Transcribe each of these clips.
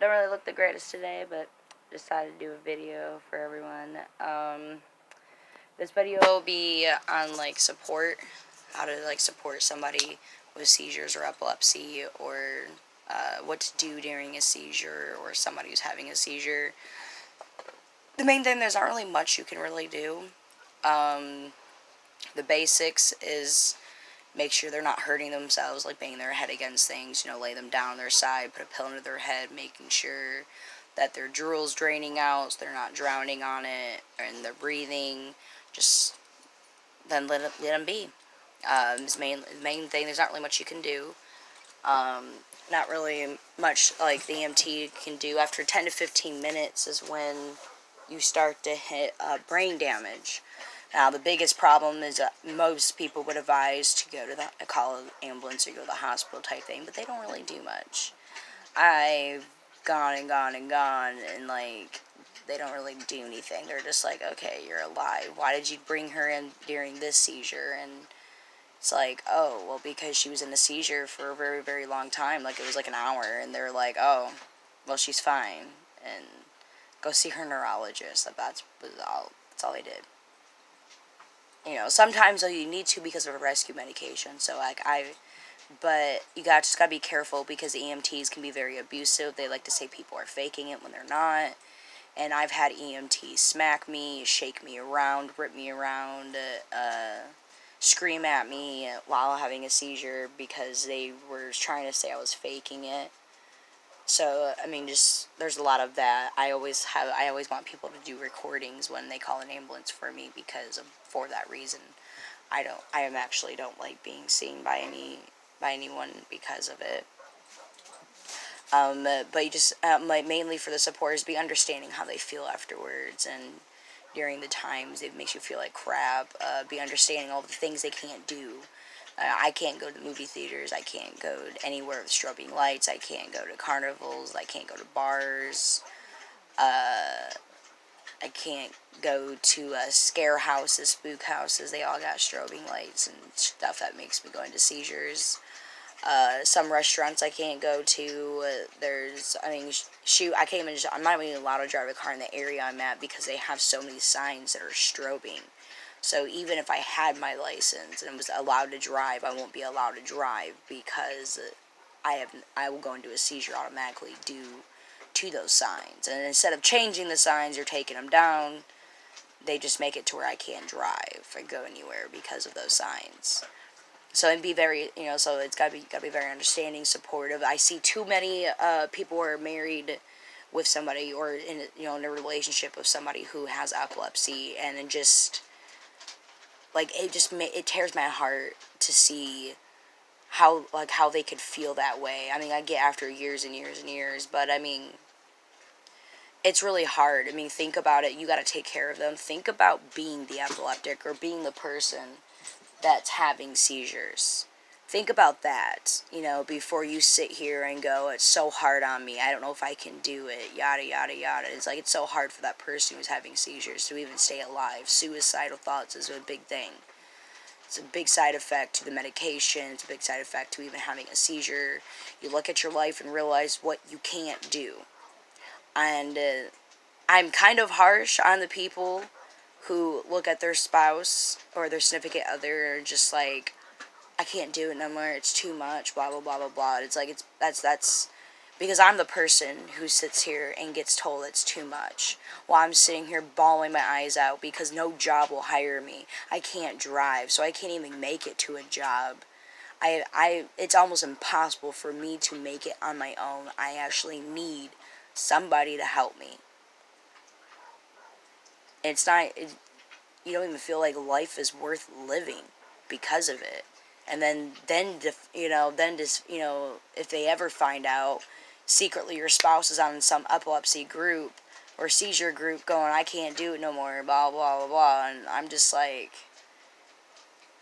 Don't really look the greatest today, but decided to do a video for everyone. This video will be on like support, how to like support somebody with seizures or epilepsy, or what to do during a seizure, or somebody who's having a seizure. The main thing, there's not really much you can really do. The basics is make sure they're not hurting themselves, like banging their head against things, lay them down on their side, put a pillow under their head, making sure that their drool's draining out so they're not drowning on it, and they're breathing. Just then let them be. Is main thing. There's not really much you can do. Not really much like the EMT can do. After 10 to 15 minutes is when you start to hit brain damage. Now, the biggest problem is most people would advise to go to call an ambulance or go to the hospital type thing, but they don't really do much. I've gone and gone and gone, and like, they don't really do anything. They're just like, okay, you're alive. Why did you bring her in during this seizure? And it's like, oh, well, because she was in a seizure for a very, very long time. Like, it was like an hour, and they're like, oh, well, she's fine. And go see her neurologist. That's all they did. Sometimes you need to because of a rescue medication. So, but you just gotta be careful because the EMTs can be very abusive. They like to say people are faking it when they're not. And I've had EMTs smack me, shake me around, rip me around, scream at me while having a seizure because they were trying to say I was faking it. So, there's a lot of that. I always want people to do recordings when they call an ambulance for me for that reason. I actually don't like being seen by anyone because of it. But you just, mainly for the supporters, be understanding how they feel afterwards and during the times it makes you feel like crap. Be understanding all the things they can't do. I can't go to movie theaters. I can't go anywhere with strobing lights. I can't go to carnivals. I can't go to bars. I can't go to scare houses, spook houses. They all got strobing lights and stuff that makes me go into seizures. Some restaurants I can't go to. I'm not even allowed to drive a car in the area I'm at because they have so many signs that are strobing. So even if I had my license and was allowed to drive, I won't be allowed to drive because I will go into a seizure automatically due to those signs. And instead of changing the signs or taking them down, they just make it to where I can't drive or go anywhere because of those signs. So and be very, so it's gotta be very understanding, supportive. I see too many people who are married with somebody or in a relationship with somebody who has epilepsy, and then just like it tears my heart to see how they could feel that way. I get after years and years and years, but it's really hard. Think about it. You got to take care of them. Think about being the epileptic or being the person that's having seizures. Think about that, before you sit here and go, it's so hard on me. I don't know if I can do it, yada, yada, yada. It's like, it's so hard for that person who's having seizures to even stay alive. Suicidal thoughts is a big thing. It's a big side effect to the medication. It's a big side effect to even having a seizure. You look at your life and realize what you can't do. And I'm kind of harsh on the people who look at their spouse or their significant other and just like, I can't do it no more, it's too much, blah, blah, blah, blah, blah. It's like, that's because I'm the person who sits here and gets told it's too much, while I'm sitting here bawling my eyes out because no job will hire me. I can't drive, so I can't even make it to a job. It's almost impossible for me to make it on my own. I actually need somebody to help me. It's not, you don't even feel like life is worth living because of it. And then if they ever find out secretly your spouse is on some epilepsy group or seizure group going, I can't do it no more, blah, blah, blah, blah. And I'm just like,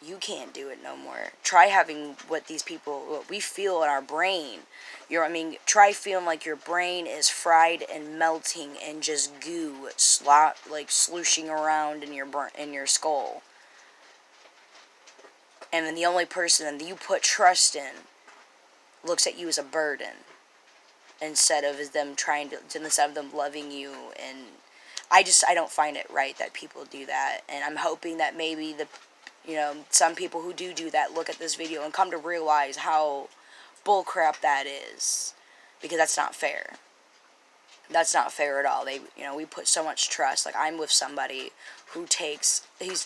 you can't do it no more. Try having what we feel in our brain. Try feeling like your brain is fried and melting and just goo, slooshing around in your skull. And then the only person that you put trust in looks at you as a burden. instead of them loving you. And I don't find it right that people do that. And I'm hoping that maybe some people who do that look at this video and come to realize how bullcrap that is, because that's not fair. That's not fair at all. We put so much trust. Like, I'm with somebody who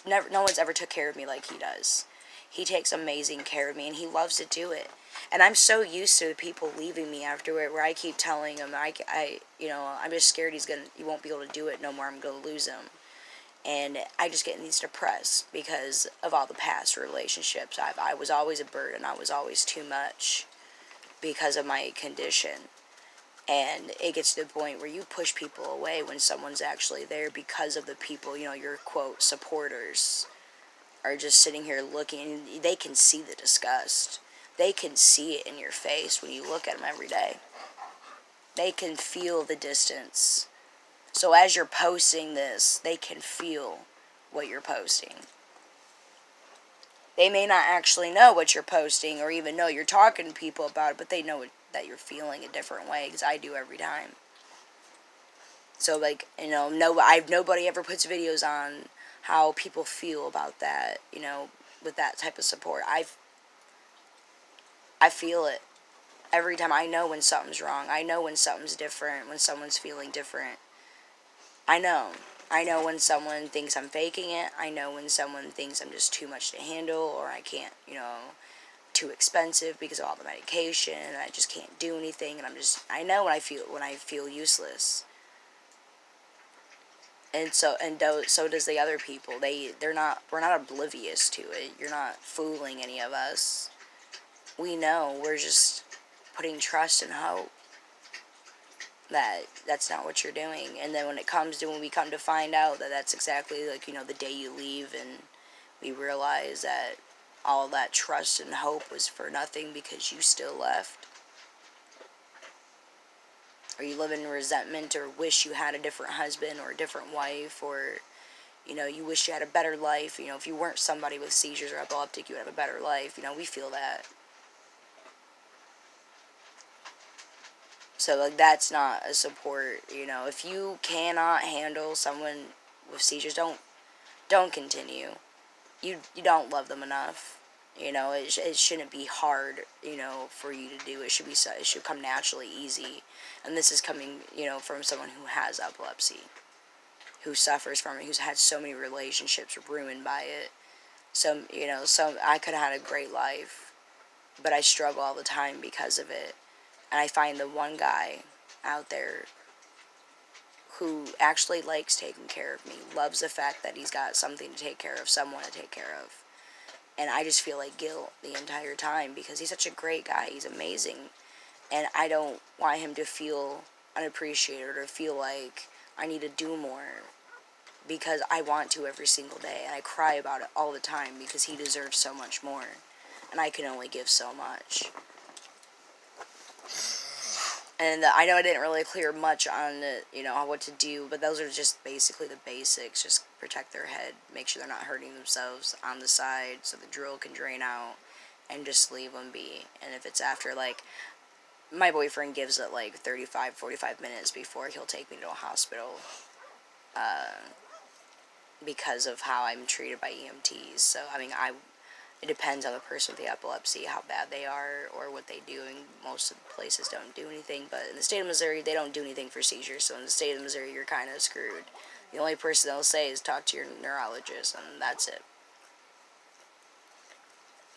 no one's ever took care of me like he does. He takes amazing care of me, and he loves to do it. And I'm so used to people leaving me afterward, where I keep telling him, I'm just scared he won't be able to do it no more. I'm going to lose him. And I just get these depressed because of all the past relationships. I was always a burden. I was always too much because of my condition. And it gets to the point where you push people away when someone's actually there, because of the people, your quote supporters are just sitting here looking. They can see the disgust. They can see it in your face when you look at them every day. They can feel the distance. So as you're posting this, they can feel what you're posting. They may not actually know what you're posting or even know you're talking to people about it, but they know that you're feeling a different way, because I do every time. So, nobody ever puts videos on how people feel about that, with that type of support. I feel it every time. I know when something's wrong. I know when something's different, when someone's feeling different. I know. I know when someone thinks I'm faking it. I know when someone thinks I'm just too much to handle, or I can't, too expensive because of all the medication, and I just can't do anything, and I know when I feel useless. And so does the other people. We're not oblivious to it. You're not fooling any of us. We know. We're just putting trust and hope that that's not what you're doing. And then when we come to find out that that's exactly the day you leave, and we realize that all that trust and hope was for nothing because you still left. Or you live in resentment, or wish you had a different husband or a different wife, or you wish you had a better life. If you weren't somebody with seizures or epileptic, you would have a better life. We feel that. So, that's not a support. If you cannot handle someone with seizures, don't continue. You don't love them enough. It shouldn't be hard, for you to do. It should come naturally easy. And this is coming, from someone who has epilepsy, who suffers from it, who's had so many relationships ruined by it. So, I could have had a great life, but I struggle all the time because of it. And I find the one guy out there who actually likes taking care of me, loves the fact that he's got something to take care of, someone to take care of. And I just feel like guilt the entire time, because he's such a great guy. He's amazing. And I don't want him to feel unappreciated, or to feel like I need to do more, because I want to every single day. And I cry about it all the time, because he deserves so much more. And I can only give so much. And I know I didn't really clear much on what to do, but those are just basically the basics. Just protect their head, make sure they're not hurting themselves on the side, so the drill can drain out, and just leave them be. And if it's after, my boyfriend gives it 35-45 minutes before he'll take me to a hospital, because of how I'm treated by EMTs. So, it depends on the person with the epilepsy, how bad they are, or what they do. And most of the places don't do anything. But in the state of Missouri, they don't do anything for seizures. So in the state of Missouri, you're kind of screwed. The only person they'll say is talk to your neurologist, and that's it.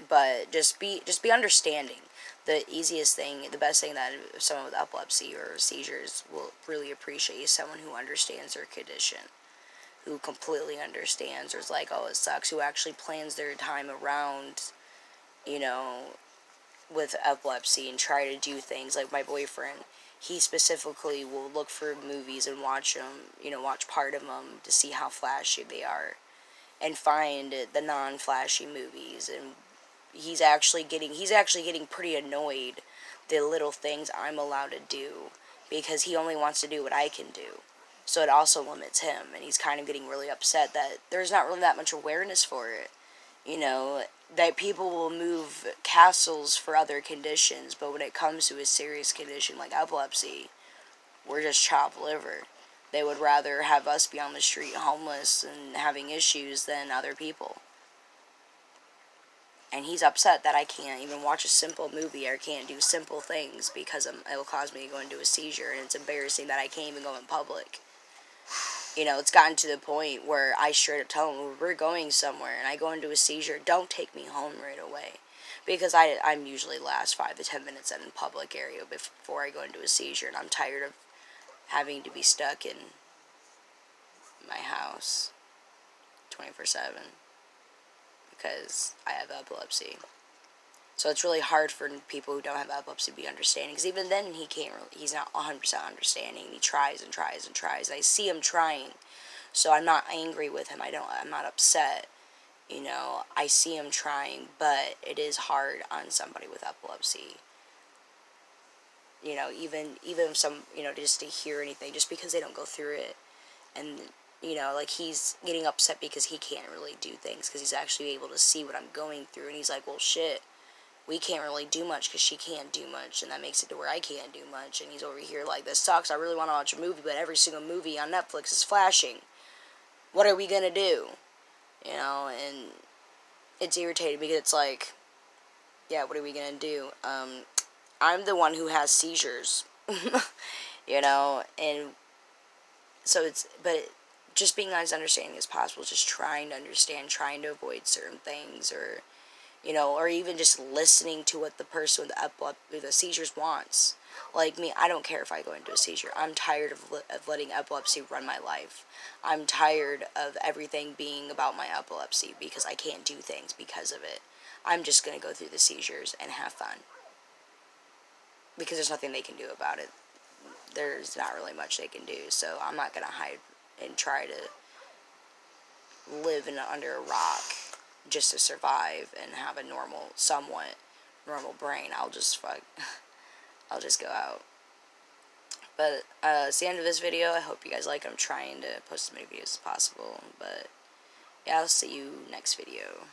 But just be understanding. The easiest thing, the best thing that someone with epilepsy or seizures will really appreciate is someone who understands their condition, who completely understands, or is like, oh, it sucks, who actually plans their time around, with epilepsy, and try to do things. Like my boyfriend, he specifically will look for movies and watch them, watch part of them to see how flashy they are, and find the non-flashy movies. And he's actually getting pretty annoyed the little things I'm allowed to do, because he only wants to do what I can do. So it also limits him, and he's kind of getting really upset that there's not really that much awareness for it. You know, that people will move castles for other conditions, but when it comes to a serious condition like epilepsy, we're just chopped liver. They would rather have us be on the street homeless and having issues than other people. And he's upset that I can't even watch a simple movie or can't do simple things because it'll cause me to go into a seizure, and it's embarrassing that I can't even go in public. You know, it's gotten to the point where I straight up tell him, we're going somewhere, and I go into a seizure, don't take me home right away. Because I'm usually last 5 to 10 minutes in a public area before I go into a seizure, and I'm tired of having to be stuck in my house 24/7 because I have epilepsy. So it's really hard for people who don't have epilepsy to be understanding, because even then he's not 100% understanding. He tries and tries and tries. I see him trying, so I'm not angry with him. I'm not upset. You know, I see him trying, but it is hard on somebody with epilepsy. You know, even if some, you know, just to hear anything, just because they don't go through it. And, you know, like, he's getting upset because he can't really do things, because he's actually able to see what I'm going through, and he's like, well, shit, we can't really do much because she can't do much, and that makes it to where I can't do much. And he's over here like, this sucks, I really want to watch a movie, but every single movie on Netflix is flashing. What are we gonna do? You know, and it's irritating because it's like, yeah, what are we gonna do? I'm the one who has seizures, you know, and so but just being as understanding as possible, just trying to understand, trying to avoid certain things, or, you know, or even just listening to what the person with the seizures wants. Like me, I don't care if I go into a seizure. I'm tired of letting epilepsy run my life. I'm tired of everything being about my epilepsy because I can't do things because of it. I'm just going to go through the seizures and have fun because there's nothing they can do about it. There's not really much they can do, so I'm not going to hide and try to live under a rock just to survive and have a somewhat normal brain. I'll just go out. But it's the end of this video. I hope you guys like it. I'm trying to post as many videos as possible. But yeah, I'll see you next video.